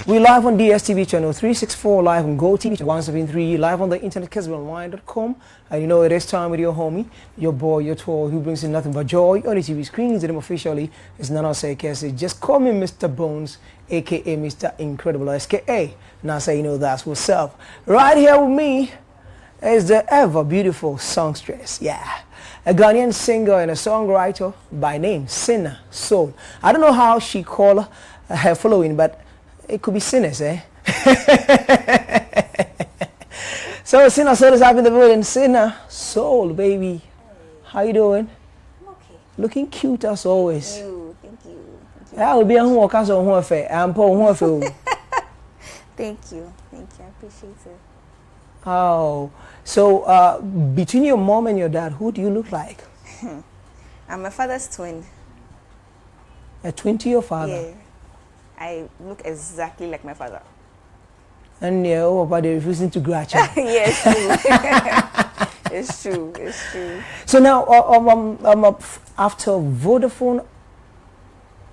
We live on DSTV channel 364, live on Go TV 173, live on the internet, KessbenOnline.com. And you know it is time with your homie, your boy, your toy, who brings in nothing but joy on the TV screens. And officially, it's none of say Kessy. Just call me Mr BoNeZ, aka Mr Incredible SKA. Now say you know that's what's up. Right here with me is the ever beautiful songstress. Yeah. A Ghanaian singer and a songwriter by name Cina Soul. I don't know how she call her following, but it could be sinners, eh? So Cina Soul is having the building. Cina Soul, baby. Hey. How you doing? I'm okay. Looking cute as always. Thank you. Thank you. I will be a home castle home fair. I'm poor home fair. Thank you. Thank you. I appreciate it. Oh, so between your mom and your dad, who do you look like? I'm my father's twin. A twin to your father? Yeah. I look exactly like my father. And yeah, oh, but they're refusing to graduate. Yes, it's true. It's true. So now, after Vodafone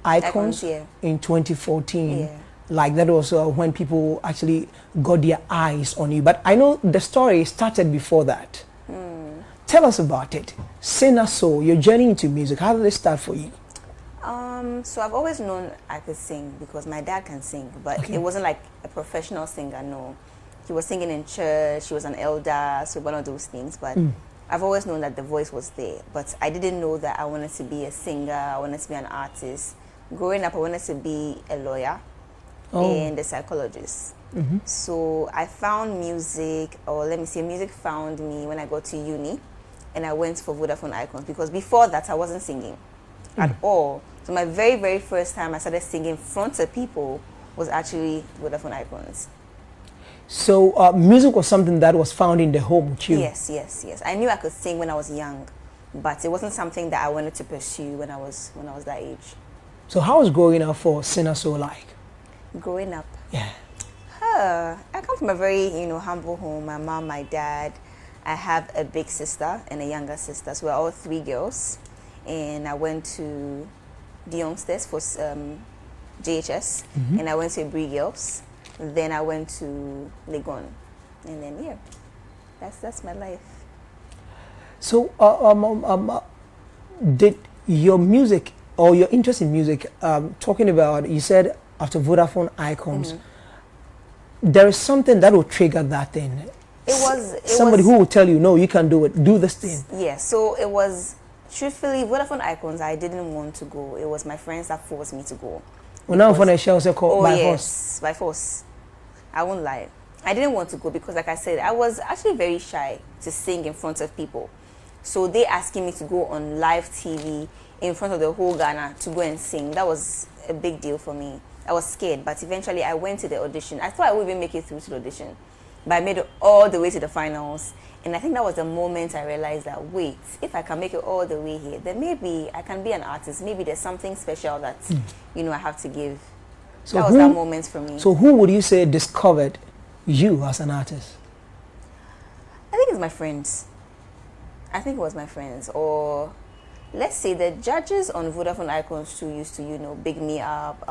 Icons Yeah. in 2014, Yeah. like that was when people actually got their eyes on you. But I know the story started before that. Tell us about it. Cina Soul, your journey into music, how did it start for you? So I've always known I could sing because my dad can sing, but it wasn't like a professional singer, no. He was singing in church, he was an elder, so one of those things, but I've always known that the voice was there, but I didn't know that I wanted to be a singer, I wanted to be an artist. Growing up, I wanted to be a lawyer and a psychologist. So I found music, or let me say, music found me when I got to uni, and I went for Vodafone Icons, because before that I wasn't singing at all. So my very, very first time I started singing in front of people was actually Vodafone Icons. So music was something that was found in the home with you? Yes, yes, yes. I knew I could sing when I was young, but it wasn't something that I wanted to pursue when I was that age. So how was growing up for Cina Soul like? Growing up? Yeah. I come from a very, humble home. My mom, my dad. I have a big sister and a younger sister, so we're all three girls. And I went to the youngsters for JHS, and I went to Brie Girls. Then I went to Legon, and then yeah, that's my life. So did your music or your interest in music, talking about, you said after Vodafone Icons, there is something that will trigger that thing. Somebody who will tell you, no, you can do it, do this thing. Yeah, so it was, truthfully, Vodafone Icons, I didn't want to go. It was my friends that forced me to go. Well, now for a show, so called by force. By force. I won't lie. I didn't want to go because, like I said, I was actually very shy to sing in front of people. So they asking me to go on live TV in front of the whole Ghana to go and sing. That was a big deal for me. I was scared, but eventually I went to the audition. I thought I would even make it through to the audition, but I made it all the way to the finals. And I think that was the moment I realized that, wait, if I can make it all the way here, then maybe I can be an artist. Maybe there's something special that, I have to give. So that was that moment for me. So who would you say discovered you as an artist? I think it's my friends. I think it was my friends. Or let's say the judges on Vodafone Icons too used to, big me up.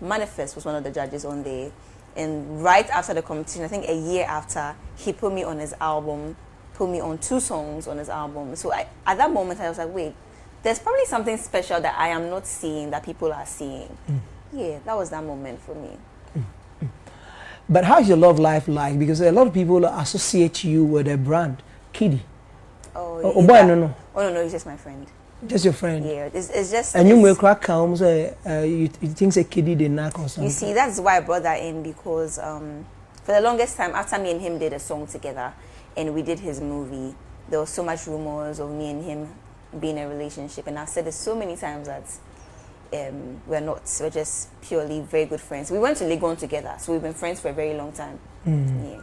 Manifest was one of the judges on there. And right after the competition, I think a year after, he put me on his album, put me on 2 songs on his album. So at that moment, I was like, wait, there's probably something special that I am not seeing that people are seeing. Yeah, that was that moment for me. But how's your love life like? Because a lot of people associate you with a brand, Kidi. Oh, no. Oh, no, he's just my friend. Just your friend? Yeah, it's just... And you will crack comes, you think say Kidi did not or something? You see, that's why I brought that in, because for the longest time, after me and him did a song together, and we did his movie, there was so much rumors of me and him being in a relationship, and I've said it so many times that we're not. We're just purely very good friends. We went to Legon together, so we've been friends for a very long time. Yeah.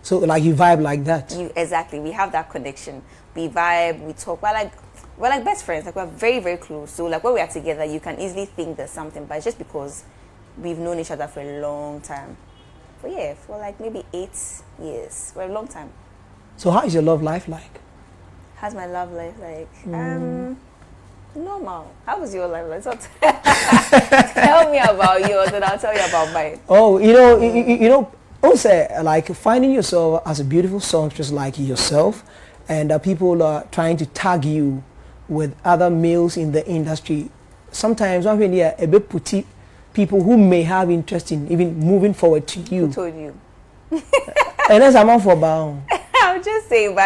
So like you vibe like that? Exactly. We have that connection. We vibe, we talk. We're like best friends. Like, we're very, very close. So like when we are together, you can easily think there's something, but it's just because we've known each other for a long time. But yeah, for like maybe 8 years. For a long time. So how is your love life like? How's my love life like? Normal. How was your life? Let's not tell me about yours, and I'll tell you about mine. Oh, also like finding yourself as a beautiful songstress like yourself, and people are trying to tag you with other males in the industry. Sometimes one really a bit putty people who may have interest in even moving forward to you. Who told you? And that's amount for bound. I'm just saying, but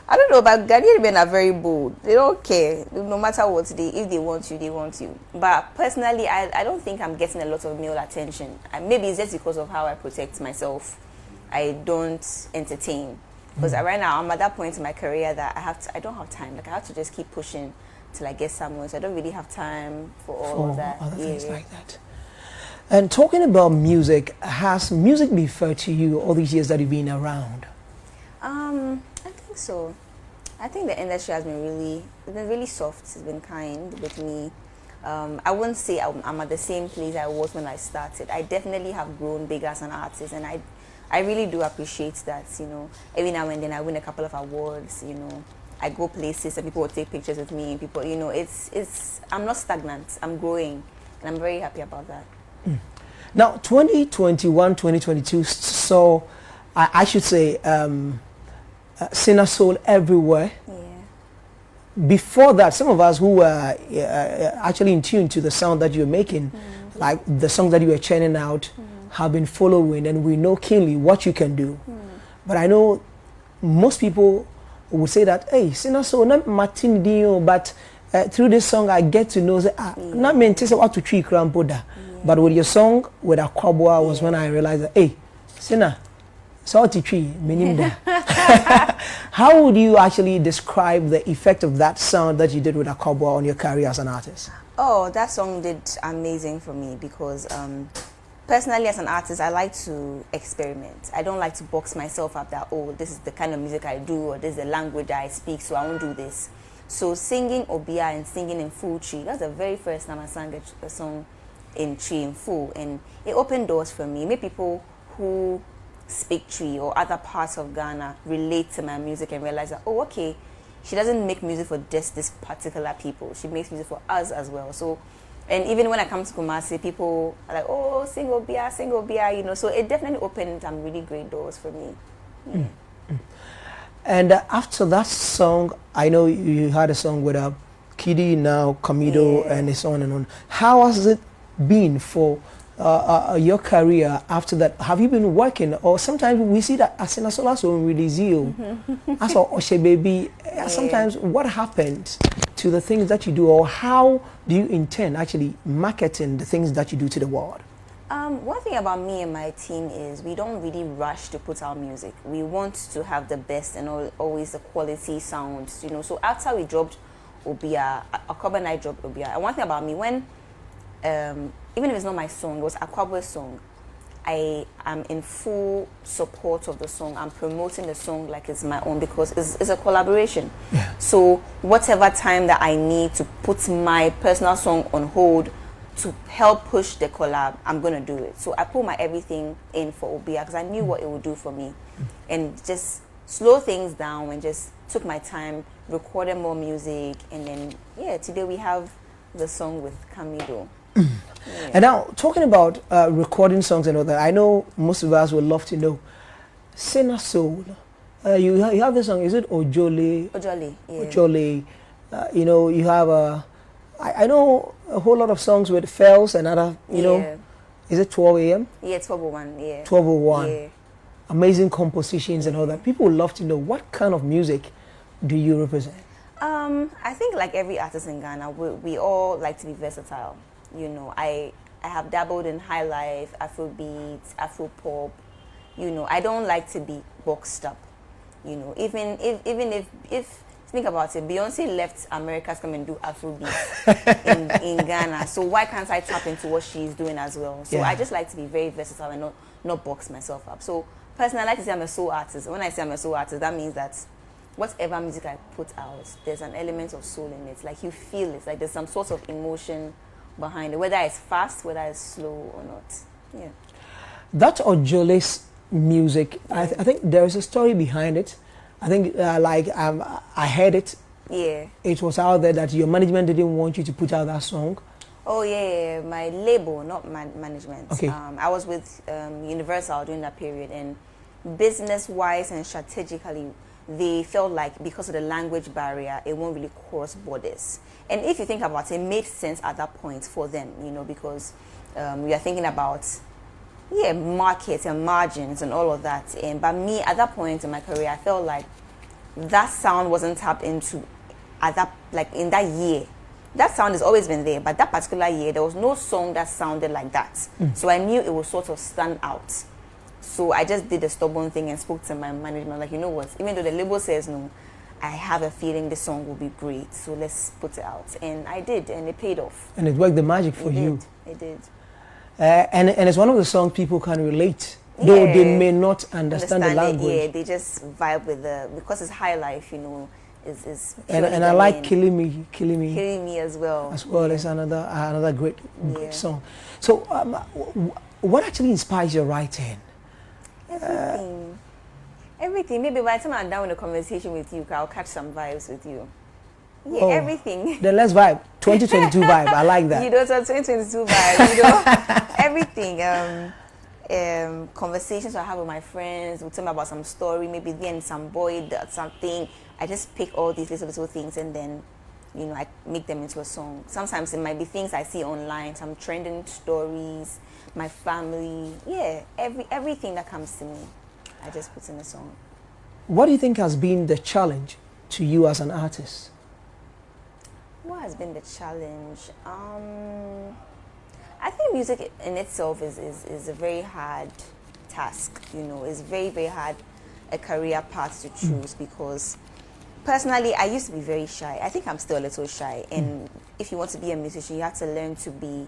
I don't know, but Ghanaian men are very bold. They don't care. No matter what if they want you, they want you. But personally, I don't think I'm getting a lot of male attention. Maybe it's just because of how I protect myself. I don't entertain. Because right now, I'm at that point in my career that I don't have time. Like, I have to just keep pushing till I get somewhere. So I don't really have time for all of that. Other things like that. And talking about music, has music been fair to you all these years that you've been around? I think so. I think the industry has been really soft. It's been kind with me. I wouldn't say I'm at the same place I was when I started. I definitely have grown big as an artist, and I really do appreciate that. Every now and then I win a couple of awards. I go places and people will take pictures with me. People, I'm not stagnant. I'm growing, and I'm very happy about that. Now, 2021, 2022 saw, I should say, Cina Soul everywhere. Yeah. Before that, some of us who were actually in tune to the sound that you're making, like the songs that you were churning out, have been following, and we know keenly what you can do. But I know most people would say that, hey, Cina Soul, not Martin Dio, but through this song I get to know that not meant to say what to treat Boda. But with your song with Akwabwa was when I realized that, hey, Cina, salty tree, meaning that. How would you actually describe the effect of that sound that you did with Akwabwa on your career as an artist? Oh, that song did amazing for me because personally as an artist, I like to experiment. I don't like to box myself up that, oh, this is the kind of music I do, or this is the language that I speak, so I won't do this. So singing Obia and singing in full tree, that's the very first time I sang a song in tree in full, and it opened doors for me. It made people who speak tree or other parts of Ghana relate to my music and realize that, oh, okay, she doesn't make music for just this particular people. She makes music for us as well. So, and even when I come to Kumasi, people are like, oh, sing Obia, so it definitely opened some really great doors for me. Yeah. And after that song, I know you had a song with Kidi, now Kamido, and so on and on. How has it been for your career after that? Have you been working, or sometimes we see that as Cina Soul also release you as Oshe Baby? Sometimes what happened to the things that you do, or how do you intend actually marketing the things that you do to the world? One thing about me and my team is we don't really rush to put out music. We want to have the best and always the quality sounds, So after we dropped Obia, Akwaba and I dropped Obia. And one thing about me, when even if it's not my song, it was Akwaba's song, I am in full support of the song. I'm promoting the song like it's my own because it's a collaboration. Yeah. So whatever time that I need to put my personal song on hold to help push the collab, I'm going to do it. So I put my everything in for Obia because I knew what it would do for me. And just slow things down and just took my time, recorded more music. And then, today we have the song with Kamido. Yeah. And now, talking about recording songs and all that, I know most of us would love to know, Cina Soul, you have this song, is it Ojole? Ojole, yeah. Ojole. You have I know a whole lot of songs with Fells and other, know, is it 12 a.m.? Yeah, 12:01, yeah. 12:01. Yeah. Amazing compositions and all that. People would love to know, what kind of music do you represent? I think like every artist in Ghana, we all like to be versatile. I have dabbled in high life, Afrobeat, Afropop. I don't like to be boxed up. Even if think about it, Beyonce left America to come and do Afrobeat in Ghana. So why can't I tap into what she's doing as well? So I just like to be very versatile and not box myself up. So personally, I like to say I'm a soul artist. When I say I'm a soul artist, that means that whatever music I put out, there's an element of soul in it. Like you feel it, like there's some sort of emotion behind it, whether it's fast, whether it's slow or not. Yeah. That Ojole's music, I think there is a story behind it. I think I heard it Yeah. It was out there that your management didn't want you to put out that song. Oh yeah, my label, not management. Okay. I was with Universal during that period, and business-wise and strategically, they felt like because of the language barrier, it won't really cross borders. And if you think about it, it made sense at that point for them, you know, because we are thinking about markets and margins and all of that. And but me, at that point in my career, I felt like that sound wasn't tapped into at that, like in that year. That sound has always been there, but that particular year, there was no song that sounded like that. So I knew it would sort of stand out. So I just did a stubborn thing and spoke to my management, like, you know what, even though the label says no, I have a feeling the song will be great, so let's put it out. And I did, and it paid off. And it worked the magic for you. It did. And it's one of the songs people can relate, though they may not understand the language. Yeah, they just vibe with because it's high life, you know. And I like Killing Me as well. It's another great song. So what actually inspires your writing? Everything. Maybe by the time I'm done with the conversation with you, I'll catch some vibes with you. Yeah, everything. Then let's vibe. 2022 vibe. I like that. You know, so 2022 vibe. You know, everything. Conversations I have with my friends. We talk about some story. Maybe then some boy does something. I just pick all these little things and then, you know, I make them into a song. Sometimes it might be things I see online, some trending stories, my family. Yeah, everything that comes to me, I just put in a song. What do you think has been the challenge to you as an artist? What has been the challenge? I think music in itself is a very hard task. You know, it's very, very hard a career path to choose because personally, I used to be very shy. I think I'm still a little shy. And if you want to be a musician, you have to learn to be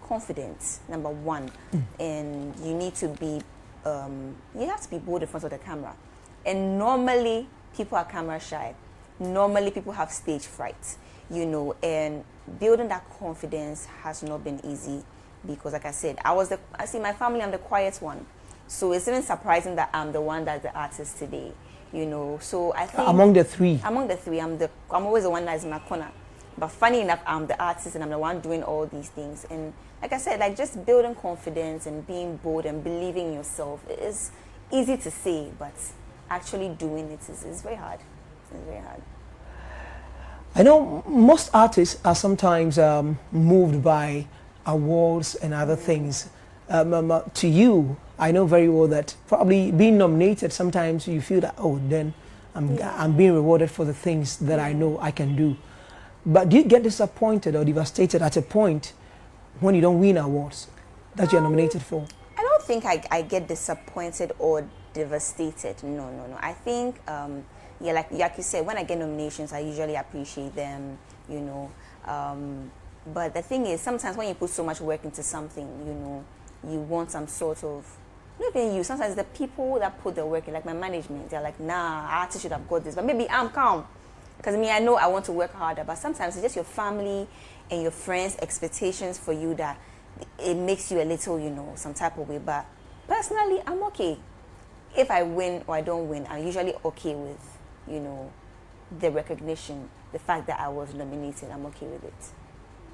confident, number one. And you need to be, you have to be bold in front of the camera. And normally, people are camera shy. Normally, people have stage fright, you know. And building that confidence has not been easy because, like I said, I see my family, I'm the quiet one. So it's even surprising that I'm the one that's the artist today. You know, so I think among the three, I'm always the one that's in my corner. But funny enough, I'm the artist and I'm the one doing all these things. And like I said, like just building confidence and being bold and believing in yourself is easy to say, but actually doing it is very hard. It's very hard. I know most artists are sometimes moved by awards and other things. To you, I know very well that probably being nominated, sometimes you feel that, oh, then I'm being rewarded for the things that I know I can do. But do you get disappointed or devastated at a point when you don't win awards that you're nominated for? I don't think I get disappointed or devastated. No. I think, like you said, when I get nominations, I usually appreciate them, you know. But the thing is, sometimes when you put so much work into something, you know, you want some sort of, not even you, sometimes the people that put the work in, like my management, they're like, nah, artists should have got this, but maybe I'm calm. Because I know I want to work harder, but sometimes it's just your family and your friends' expectations for you that it makes you a little, you know, some type of way. But personally, I'm okay. If I win or I don't win, I'm usually okay with, you know, the recognition, the fact that I was nominated, I'm okay with it.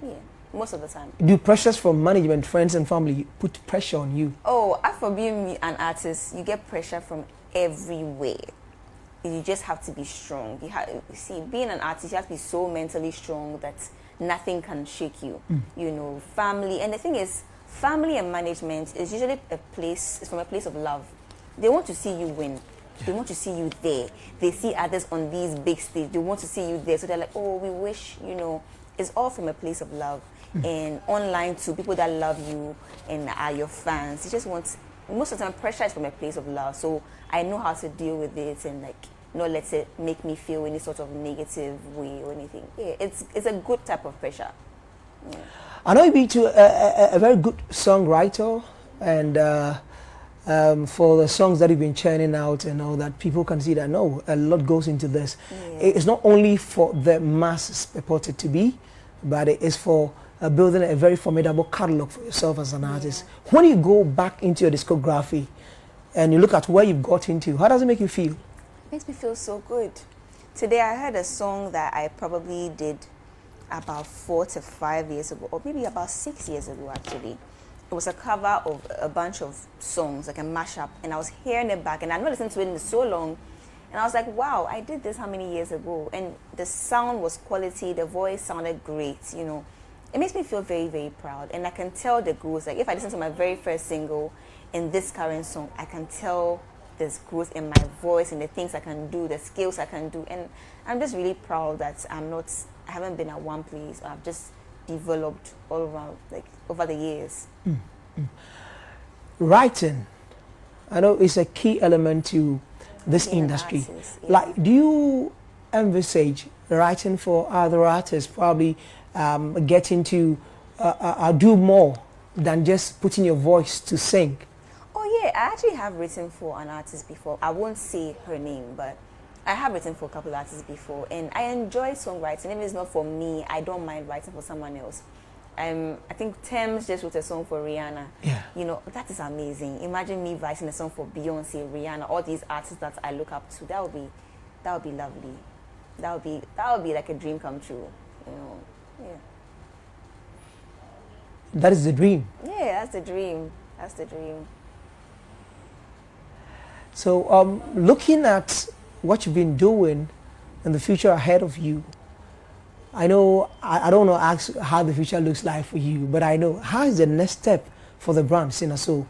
Yeah. Most of the time. Do pressures from management, friends and family put pressure on you? Oh, after being an artist, you get pressure from everywhere. You just have to be strong. See, being an artist, you have to be so mentally strong that nothing can shake you. You know, family, and the thing is, family and management is usually from a place of love. They want to see you win. They want to see you there. They see others on these big stages. They want to see you there. So they're like, oh, we wish, you know, it's all from a place of love. And online to people that love you and are your fans. You just want, most of the time, pressure is from a place of love. So I know how to deal with it and like not let it make me feel any sort of negative way or anything. Yeah, it's a good type of pressure. Yeah. I know you've been a very good songwriter, and for the songs that you've been churning out and all that, people can see that no, a lot goes into this. Yeah. It's not only for the masses purported to be, but it is for building a very formidable catalog for yourself as an artist. When you go back into your discography and you look at where you've got into, how does it make you feel? It makes me feel so good. Today I heard a song that I probably did about 4 to 5 years ago, or maybe about 6 years ago actually. It was a cover of a bunch of songs, like a mashup, and I was hearing it back, and I'd not listened to it in so long, and I was like, wow, I did this how many years ago? And the sound was quality, the voice sounded great, you know. It makes me feel very, very proud, and I can tell the growth. Like if I listen to my very first single and this current song, I can tell there's growth in my voice and the things I can do, the skills I can do, and I'm just really proud that I haven't been at one place. I've just developed all around, like over the years. Writing, I know it's a key element to this Being an industry. artist, yeah. Like, do you envisage writing for other artists, probably getting to do more than just putting your voice to sing? Oh yeah, I actually have written for an artist before. I won't say her name, but I have written for a couple of artists before, and I enjoy songwriting. If it's not for me, I don't mind writing for someone else. I think Thames just wrote a song for Rihanna. Yeah. You know, that is amazing. Imagine me writing a song for Beyonce, Rihanna, all these artists that I look up to. That would be lovely. That would be like a dream come true. You know, yeah. That is the dream. Yeah, that's the dream. That's the dream. So, looking at what you've been doing and the future ahead of you, I know I don't know ask how the future looks like for you, but I know how is the next step for the brand Cina Soul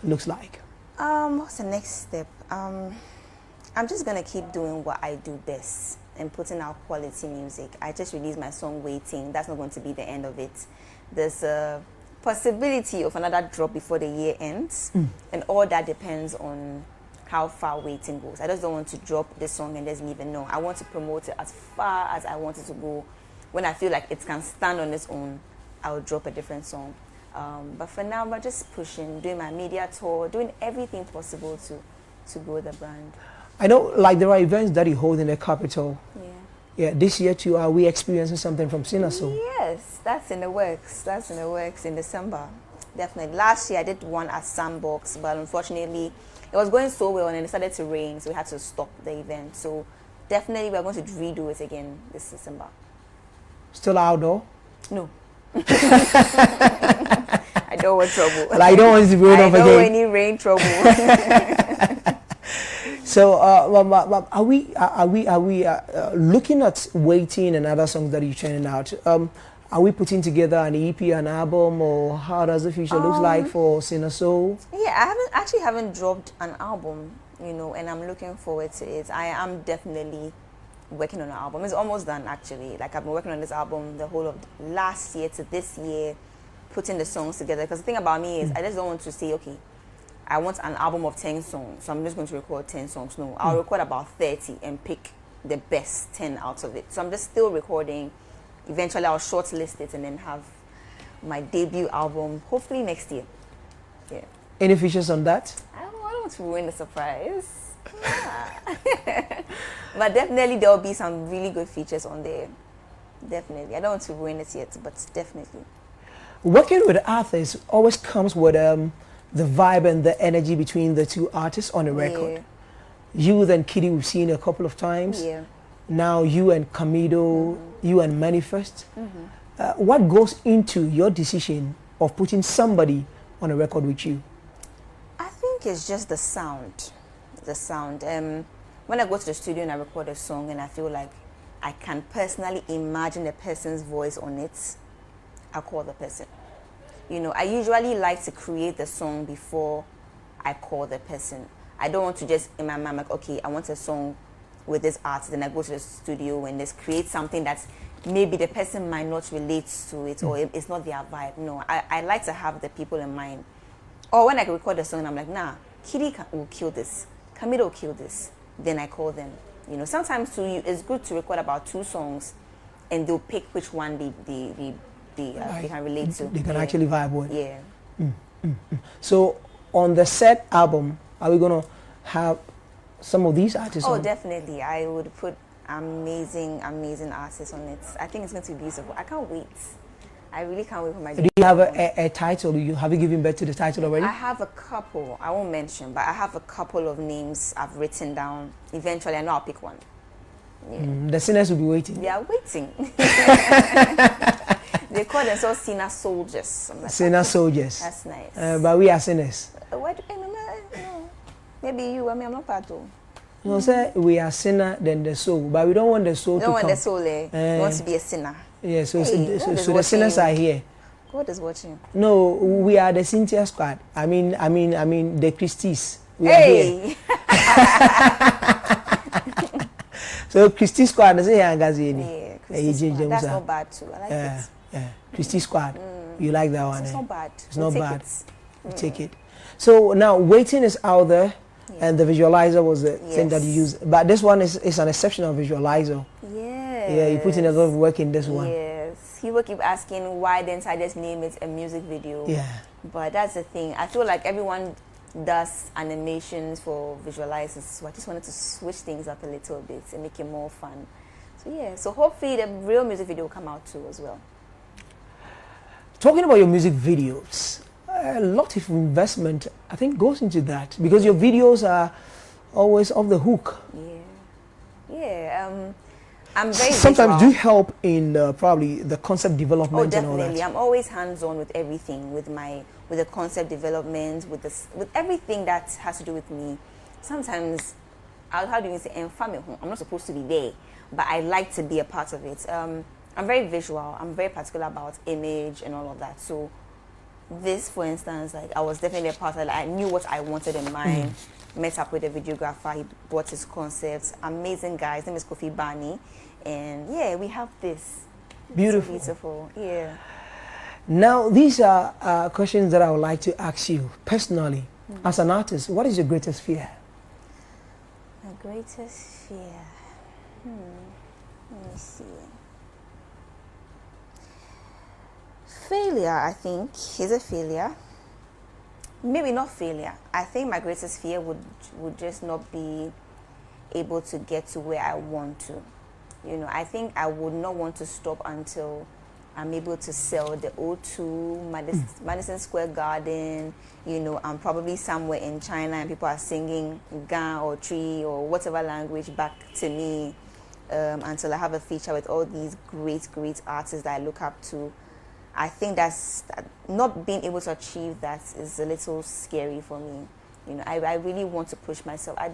looks like. What's the next step? I'm just gonna keep doing what I do best and putting out quality music. I just released my song Waiting. That's not going to be the end of it. There's a possibility of another drop before the year ends, and all that depends on how far Waiting goes. I just don't want to drop this song and just leave it. No, I want to promote it as far as I want it to go. When I feel like it can stand on its own, I will drop a different song. But for now, we're just pushing, doing my media tour, doing everything possible to grow the brand. I know, like, there are events that you hold in the capital. Yeah. Yeah, this year too, are we experiencing something from Cina Soul? Yes, that's in the works. That's in the works in December. Definitely. Last year I did one at Sandbox, but unfortunately it was going so well and it started to rain, so we had to stop the event. So definitely we're going to redo it again this December. Still outdoor? No. I don't want trouble. Well, I don't want it to rain off again. I don't want any rain trouble. So are we looking at Waiting and other songs that you're churning out? Are we putting together an EP, an album, or how does the future look like for Cina Soul? Yeah, I haven't dropped an album, you know, and I'm looking forward to it. I am definitely working on an album. It's almost done actually. Like I've been working on this album the whole of last year to this year, putting the songs together. Because the thing about me is I just don't want to say, okay, I want an album of 10 songs, so I'm just going to record 10 songs. No, I'll record about 30 and pick the best 10 out of it. So I'm just still recording. Eventually I'll shortlist it and then have my debut album hopefully next year. Yeah. Any features on that? I don't want to ruin the surprise. Yeah. But definitely there will be some really good features on there. Definitely. I don't want to ruin it yet, but definitely. Working with artists always comes with the vibe and the energy between the two artists on a record. Yeah. You and Kidi we've seen a couple of times. Yeah. Now you and Camido, you and Manifest. What goes into your decision of putting somebody on a record with you? I think it's just the sound. The sound. When I go to the studio and I record a song and I feel like I can personally imagine a person's voice on it, I call the person. You know, I usually like to create the song before I call the person. I don't want to just, in my mind, like, okay, I want a song with this artist, then I go to the studio and just create something that maybe the person might not relate to it or it's not their vibe. No, I like to have the people in mind. Or when I record a song and I'm like, nah, Kidi will kill this, Camilo will kill this, then I call them. You know, sometimes too, it's good to record about 2 songs and they'll pick which one they can relate to. They can actually vibe with. Yeah. So on the set album, are we going to have some of these artists on? Definitely. I would put amazing artists on it. I think it's going to be beautiful. I can't wait. I really can't wait for my. Do you have a title? Have you given birth to the title already? I have a couple. I won't mention, but I have a couple of names I've written down. Eventually, I know I'll pick one. The sinners will be waiting. They are waiting. They call themselves Cina soldiers. Like, Cina soldiers. That's nice. But we are sinners. No. Maybe you. I mean, I'm not part of. No, say we are sinner than the soul, but we don't want the soul to come. Don't want the soul. We want to be a sinner. Yeah, so Hey, so the sinners are here. God is watching. No, we are the Cynthia squad. I mean the Christies. We are here. So Christy squad is here, Yeah, Christy squad. That's not bad too. I like it. Yeah, Christy squad. You like that one? It's not bad. It's not bad. You take it. So now waiting is out there, and the visualizer was the thing that you use. But this one is an exceptional visualizer. Yes. Yeah, you put in a lot of work in this one. Yes. People keep asking why didn't I just name it a music video? Yeah. But that's the thing. I feel like everyone does animations for visualizers, so I just wanted to switch things up a little bit and make it more fun. So yeah, so hopefully the real music video will come out too as well. Talking about your music videos, a lot of investment I think goes into that, because your videos are always off the hook. I'm very sometimes visual. do help in probably the concept development. Oh, definitely. And all that. I'm always hands-on with everything, with the concept development, with everything that has to do with me. Sometimes, how do you say, I'm not supposed to be there, but I like to be a part of it. I'm very visual. I'm very particular about image and all of that. So this, for instance, like I was definitely a part of it. I knew what I wanted in mind. Met up with a videographer. He brought his concepts. Amazing guys. His name is Kofi Bani. And yeah, we have this. Beautiful. So beautiful. Yeah. Now, these are questions that I would like to ask you personally. As an artist, what is your greatest fear? My greatest fear? Let me see. Failure, I think, is a failure. Maybe not failure. I think my greatest fear would just not be able to get to where I want to. You know, I think I would not want to stop until I'm able to sell the O2, Madison Square Garden. You know, I'm probably somewhere in China and people are singing Gan or Tree or whatever language back to me, until I have a feature with all these great artists that I look up to. I think that's not being able to achieve that is a little scary for me. You know, I really want to push myself. I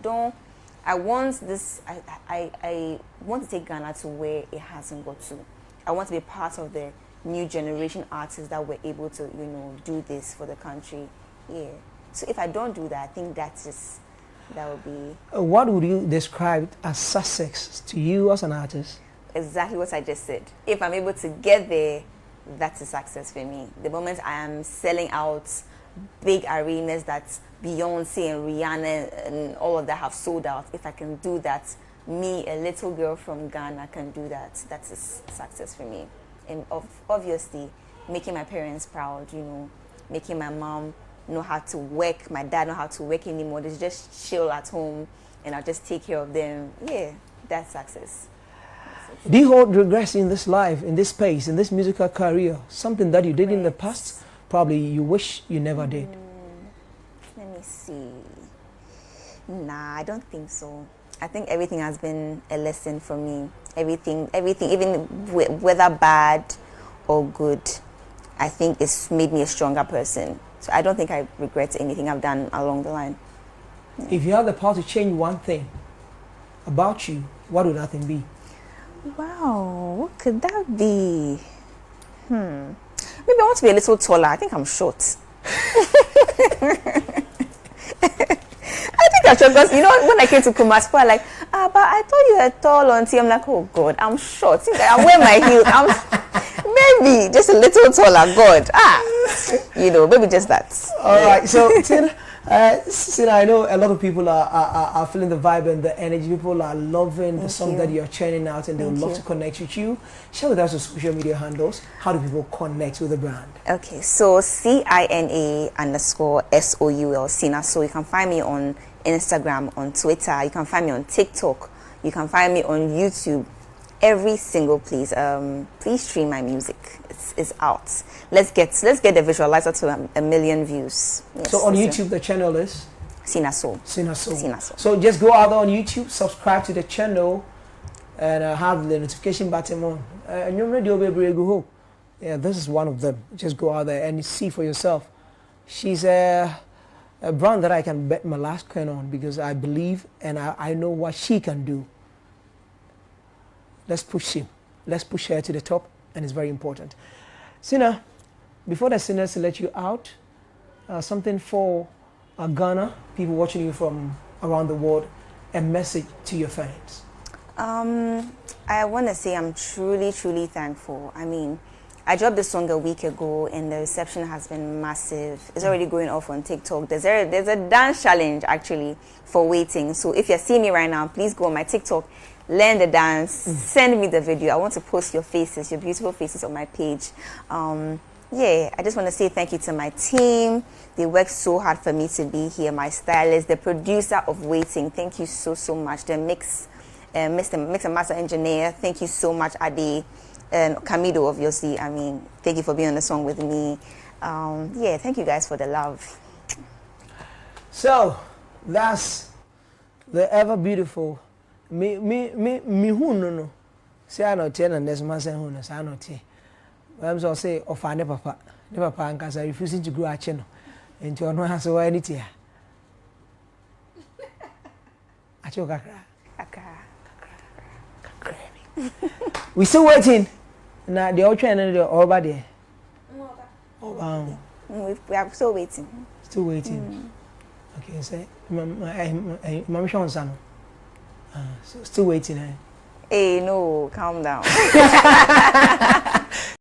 want to take Ghana to where it hasn't got to. I want to be part of the new generation artists that were able to, you know, do this for the country. Yeah. So if I don't do that, I think that would be. What would you describe as success to you as an artist? Exactly what I just said. If I'm able to get there, that's a success for me. The moment I am selling out big arenas that Beyonce and Rihanna and all of that have sold out, if I can do that, me, a little girl from Ghana, can do that. That's a success for me. And obviously, making my parents proud, you know, making my mom know how to work, my dad know how to work anymore. They just chill at home and I'll just take care of them. Yeah, that's success. Do you hold regrets in this life, in this space, in this musical career? Something that you did in the past, probably you wish you never did? Let me see. Nah, I don't think so. I think everything has been a lesson for me. Everything, even whether bad or good, I think it's made me a stronger person. So I don't think I regret anything I've done along the line. Yeah. If you had the power to change one thing about you, what would that thing be? Wow, what could that be? Maybe I want to be a little taller. I think I'm short. I think I'm short because, you know, when I came to Kumasi, people are like, but I thought you were tall until I'm like, oh God, I'm short. I wear my heels. Maybe just a little taller. God, you know, maybe just that. All right. So, Cina, I know a lot of people are feeling the vibe and the energy. People are loving the song that you're churning out, and they would love to connect with you. Share with us your social media handles. How do people connect with the brand? Okay, so CINA_SOUL, Cina Soul. You can find me on Instagram, on Twitter. You can find me on TikTok. You can find me on YouTube. Every single place. Please stream my music. It's out. Let's get the visualizer to 1 million views. Yes, so on YouTube, the channel is Cina Soul. Cina Soul. Cina Soul. So just go out there on YouTube, subscribe to the channel, and have the notification button on. And you're ready, baby, go home. Yeah, this is one of them. Just go out there and see for yourself. She's a brand that I can bet my last coin on because I believe and I know what she can do. Let's push him. Let's push her to the top, and it's very important. Cina, before the singers let you out, something for Ghana, people watching you from around the world, a message to your fans. I want to say I'm truly, truly thankful. I mean, I dropped the song a week ago and the reception has been massive. It's already going off on TikTok. There's a dance challenge actually for waiting. So if you're seeing me right now, please go on my TikTok, learn the dance, send me the video. I want to post your faces, your beautiful faces on my page. Yeah, I just want to say thank you to my team. They worked so hard for me to be here. My stylist, the producer of Waiting, thank you so, so much. The mix and master engineer, thank you so much, Adi. And Kamido, obviously, I mean, thank you for being on the song with me. Yeah, thank you guys for the love. So, that's the ever beautiful me who no. Say I not ten and there's man saying who no, say I not ten. I'm so say of ne papa and cause I refusing to grow a channel. And to no answer why anything. Acho kakra. We still waiting. Now the old train and the over there. We are still waiting. Still waiting. Okay, say, Mama Sean son. So still waiting. Hey, no, calm down.